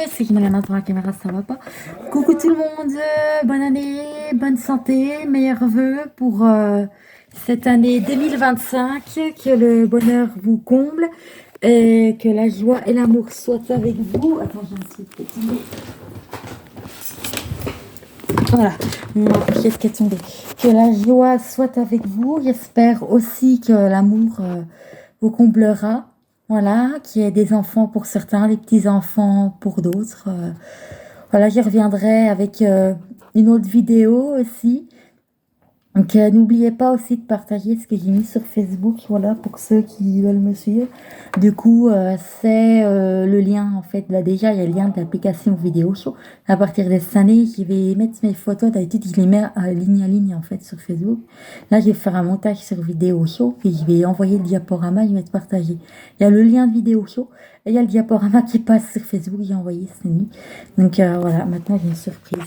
C'est qui m'a la sur la caméra, ça va pas. Coucou tout le monde, bonne année, bonne santé, meilleurs vœux pour cette année 2025, que le bonheur vous comble et que la joie et l'amour soient avec vous. Attends, j'ai un truc qui est tombé. Voilà, ma pièce qui est tombée. Que la joie soit avec vous. J'espère aussi que l'amour vous comblera. Voilà, qu'il y ait des enfants pour certains, des petits-enfants pour d'autres. Voilà, j'y reviendrai avec une autre vidéo aussi. Donc, n'oubliez pas aussi de partager ce que j'ai mis sur Facebook, voilà, pour ceux qui veulent me suivre. Du coup, c'est le lien, en fait, là déjà, il y a le lien de l'application Vidéo Show. À partir de cette année, je vais mettre mes photos, d'habitude, je les mets ligne à ligne, en fait, sur Facebook. Là, je vais faire un montage sur Vidéo Show, puis je vais envoyer le diaporama, je vais te partager. Il y a le lien de Vidéo Show, et il y a le diaporama qui passe sur Facebook, j'ai envoyé cette nuit. Donc, voilà, maintenant, j'ai une surprise.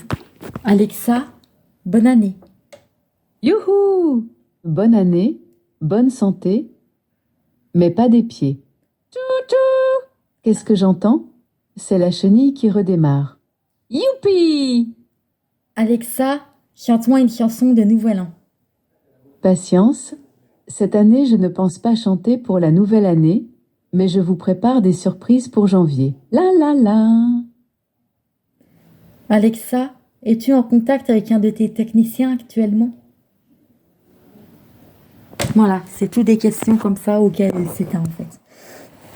Alexa, bonne année. Youhou! Bonne année, bonne santé, mais pas des pieds. Tchou-tchou! Qu'est-ce que j'entends? C'est la chenille qui redémarre. Youpi! Alexa, chante-moi une chanson de Nouvel An. Patience, cette année je ne pense pas chanter pour la nouvelle année, mais je vous prépare des surprises pour janvier. La la la! Alexa, es-tu en contact avec un de tes techniciens actuellement? Voilà, c'est tout des questions comme ça auxquelles elle s'éteint en fait.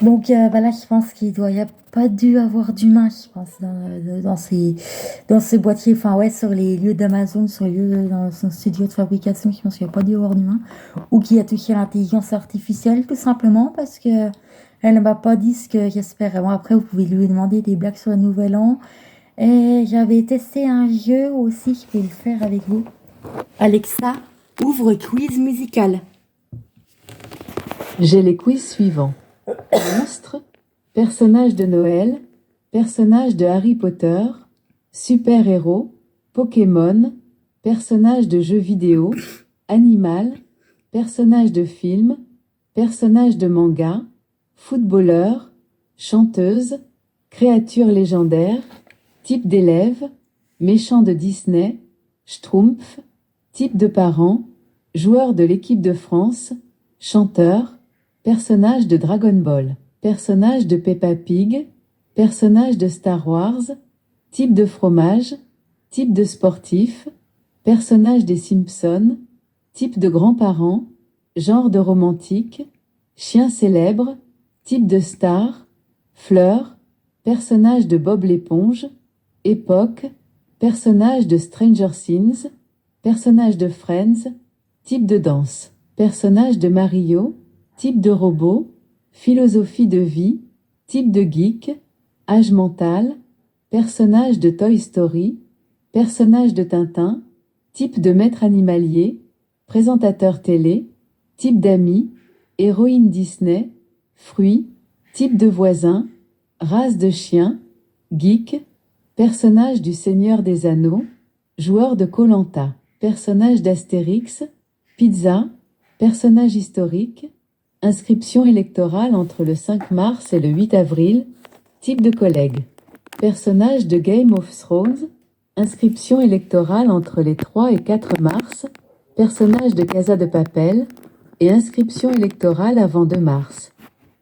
Donc bah là, je pense qu'il doit y a pas dû avoir d'humain, je pense, dans ces boîtiers, enfin ouais, sur les lieux d'Amazon, sur les lieux dans son studio de fabrication, je pense qu'il n'y a pas dû avoir d'humain, ou qui a touché à l'intelligence artificielle, tout simplement parce que elle ne m'a pas dit ce que j'espérais. Bon, après, vous pouvez lui demander des blagues sur le Nouvel An. Et j'avais testé un jeu aussi, je peux le faire avec vous. Alexa, ouvre quiz musical. J'ai les quiz suivants. Monstre, personnage de Noël, personnage de Harry Potter, super-héros, Pokémon, personnage de jeu vidéo, animal, personnage de film, personnage de manga, footballeur, chanteuse, créature légendaire, type d'élève, méchant de Disney, schtroumpf, type de parent, joueur de l'équipe de France, chanteur, personnage de Dragon Ball, personnage de Peppa Pig, personnage de Star Wars, type de fromage, type de sportif, personnage des Simpsons, type de grands-parents, genre de romantique, chien célèbre, type de star, fleur, personnage de Bob l'éponge, époque, personnage de Stranger Things, personnage de Friends, type de danse, personnage de Mario, type de robot, philosophie de vie, type de geek, âge mental, personnage de Toy Story, personnage de Tintin, type de maître animalier, présentateur télé, type d'ami, héroïne Disney, fruit, type de voisin, race de chien, geek, personnage du Seigneur des Anneaux, joueur de koh personnage d'Astérix, pizza, personnage historique, inscription électorale entre le 5 mars et le 8 avril, type de collègue, personnage de Game of Thrones, inscription électorale entre les 3 et 4 mars, personnage de Casa de Papel, et inscription électorale avant 2 mars.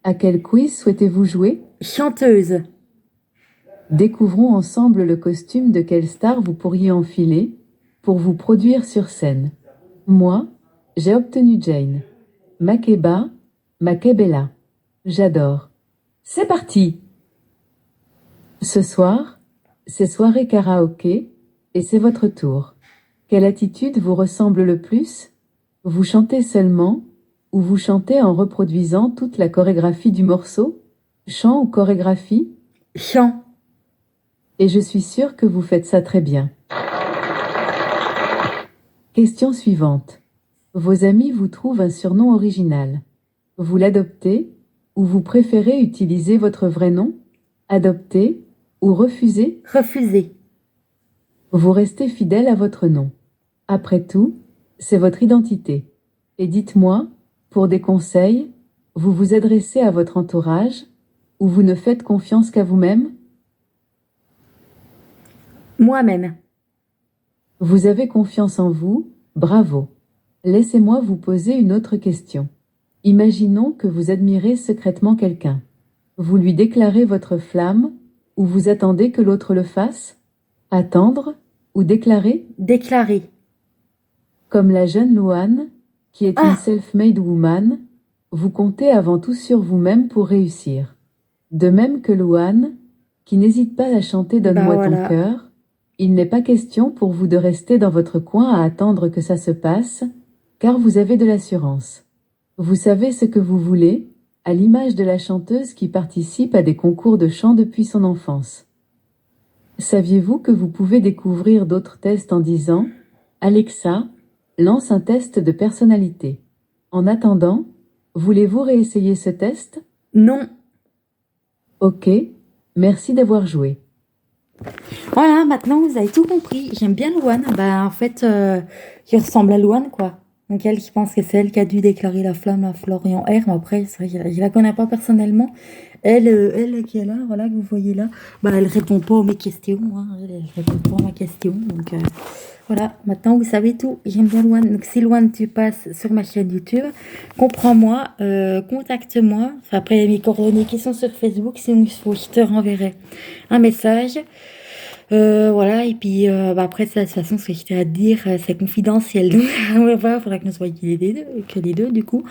À quel quiz souhaitez-vous jouer? Chanteuse. Découvrons ensemble le costume de quelle star vous pourriez enfiler pour vous produire sur scène. Moi, j'ai obtenu Jane. Makeba, Makebella. J'adore. C'est parti! Ce soir, c'est soirée karaoké, et c'est votre tour. Quelle attitude vous ressemble le plus? Vous chantez seulement, ou vous chantez en reproduisant toute la chorégraphie du morceau? Chant ou chorégraphie? Chant. Et je suis sûre que vous faites ça très bien. Question suivante. Vos amis vous trouvent un surnom original. Vous l'adoptez, ou vous préférez utiliser votre vrai nom? Adopter, ou refuser? Refuser. Vous restez fidèle à votre nom. Après tout, c'est votre identité. Et dites-moi, pour des conseils, vous vous adressez à votre entourage, ou vous ne faites confiance qu'à vous-même? Moi-même. Vous avez confiance en vous, bravo. Laissez-moi vous poser une autre question. Imaginons que vous admirez secrètement quelqu'un. Vous lui déclarez votre flamme, ou vous attendez que l'autre le fasse? Attendre ou déclarer? Déclarer. Comme la jeune Louane, qui est une Ah! self-made woman, vous comptez avant tout sur vous-même pour réussir. De même que Louane, qui n'hésite pas à chanter Bah Donne-moi ton voilà. cœur, il n'est pas question pour vous de rester dans votre coin à attendre que ça se passe, car vous avez de l'assurance. Vous savez ce que vous voulez, à l'image de la chanteuse qui participe à des concours de chant depuis son enfance. Saviez-vous que vous pouvez découvrir d'autres tests en disant « Alexa, lance un test de personnalité ». En attendant, voulez-vous réessayer ce test? Non. Ok, merci d'avoir joué. Voilà, maintenant vous avez tout compris. J'aime bien Louane. Bah en fait, qui ressemble à Louane, quoi. Donc elle qui pense que c'est elle qui a dû déclarer la flamme à Florian R. Mais après, c'est vrai que je la connais pas personnellement. Elle qui est là, voilà, que vous voyez là, bah elle répond pas à mes questions. Hein. Elle répond pas à ma question. Donc voilà, maintenant vous savez tout. J'aime bien Louane. Donc si Louane, tu passes sur ma chaîne YouTube, comprends-moi, contacte-moi. Enfin, après, il y a mes coordonnées qui sont sur Facebook. Sinon, je te renverrai un message. Voilà, et puis bah après, ça, de toute façon, ce que je t'ai à te dire, c'est confidentiel. Donc, voilà, faudra que nous soyons que les deux, du coup.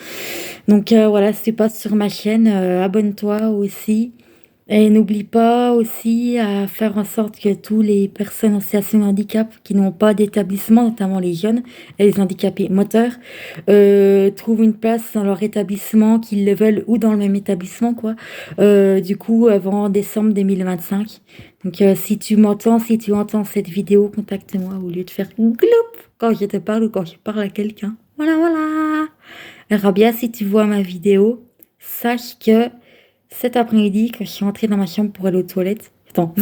Donc, voilà, si tu passes sur ma chaîne, abonne-toi aussi. Et n'oublie pas aussi à faire en sorte que tous les personnes en situation de handicap qui n'ont pas d'établissement, notamment les jeunes et les handicapés moteurs, trouvent une place dans leur établissement, qu'ils le veulent, ou dans le même établissement, quoi. Du coup, avant décembre 2025. Donc, si tu m'entends, si tu entends cette vidéo, contacte-moi au lieu de faire gloup quand je te parle ou quand je parle à quelqu'un. Voilà, voilà. Et Rabia, si tu vois ma vidéo, sache que cet après-midi, quand je suis entrée dans ma chambre pour aller aux toilettes, j'entends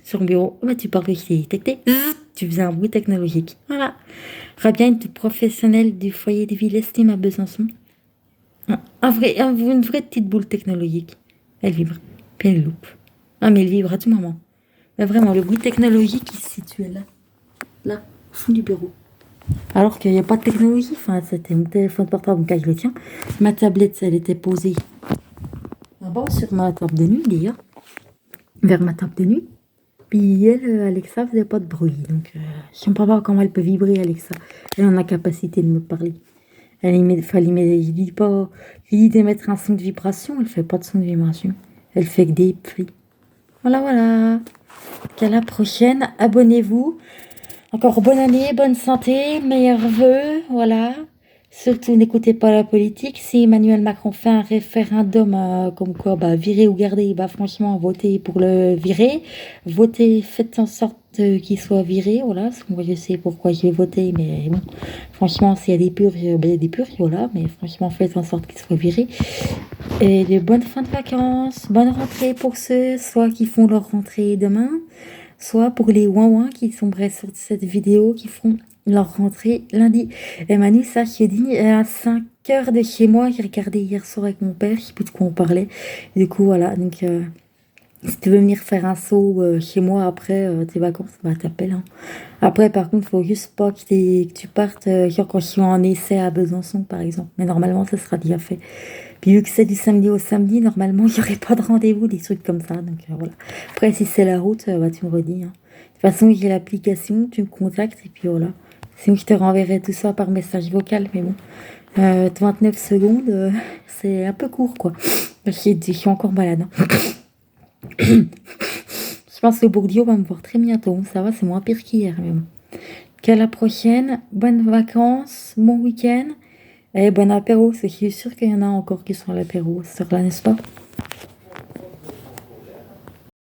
sur mon bureau, oh, bah, tu parles que je t'ai détecté, tu faisais un bruit technologique. Voilà. Rabia, une professionnelle du foyer de ville estime à Besançon. Une vraie petite boule technologique. Elle vibre, puis elle loupe. Ah, mais elle vibre à tout moment. Mais vraiment, le bruit technologique, il se situait là, au fond du bureau. Alors qu'il n'y a pas de technologie. Enfin, c'était mon téléphone portable, donc je le tiens. Ma tablette, elle était posée là-bas sur ma table de nuit, d'ailleurs. Vers ma table de nuit. Puis elle, Alexa, faisait pas de bruit. Donc, je ne comprends pas comment elle peut vibrer, Alexa. Elle en a capacité de me parler. Je dis pas, je dis d'émettre un son de vibration. Elle fait pas de son de vibration. Elle fait que des plis. Voilà, voilà. Donc à la prochaine. Abonnez-vous. Encore bonne année, bonne santé, meilleurs vœux, voilà. Surtout n'écoutez pas la politique. Si Emmanuel Macron fait un référendum comme quoi virer ou garder, franchement votez pour le virer. Votez, faites en sorte qu'il soit viré, voilà. Parce que moi je sais pourquoi je vais voter, mais bon, franchement s'il y a des purges, il y a des purges, voilà. Mais franchement faites en sorte qu'il soit viré. Et de bonnes fins de vacances, bonne rentrée pour ceux, soit qui font leur rentrée demain, soit pour les ouin qui sont brefs sur cette vidéo, qui feront leur rentrée lundi. Et Manu, ça, je dis, à 5 heures de chez moi, j'ai regardé hier soir avec mon père, je sais plus de quoi on parlait. Du coup, voilà, donc si tu veux venir faire un saut chez moi après tes vacances, t'appelles. Hein. Après, par contre, faut juste pas que tu partes, genre quand je suis en essai à Besançon, par exemple. Mais normalement, ça sera déjà fait. Puis vu que c'est du samedi au samedi, normalement, il n'y aurait pas de rendez-vous, des trucs comme ça. Donc voilà. Après, si c'est la route, tu me redis. Hein. De toute façon, j'ai l'application, tu me contactes et puis voilà. Sinon, je te renverrai tout ça par message vocal. Mais bon, 29 secondes, c'est un peu court, quoi. Je suis encore malade. Hein. Je pense que Bourdieu va me voir très bientôt. Ça va, c'est moins pire qu'hier. Mais bon. Qu'à la prochaine. Bonnes vacances, bon week-end. Et bon apéro, c'est que je suis sûre qu'il y en a encore qui sont à l'apéro, ce soir-là, n'est-ce pas?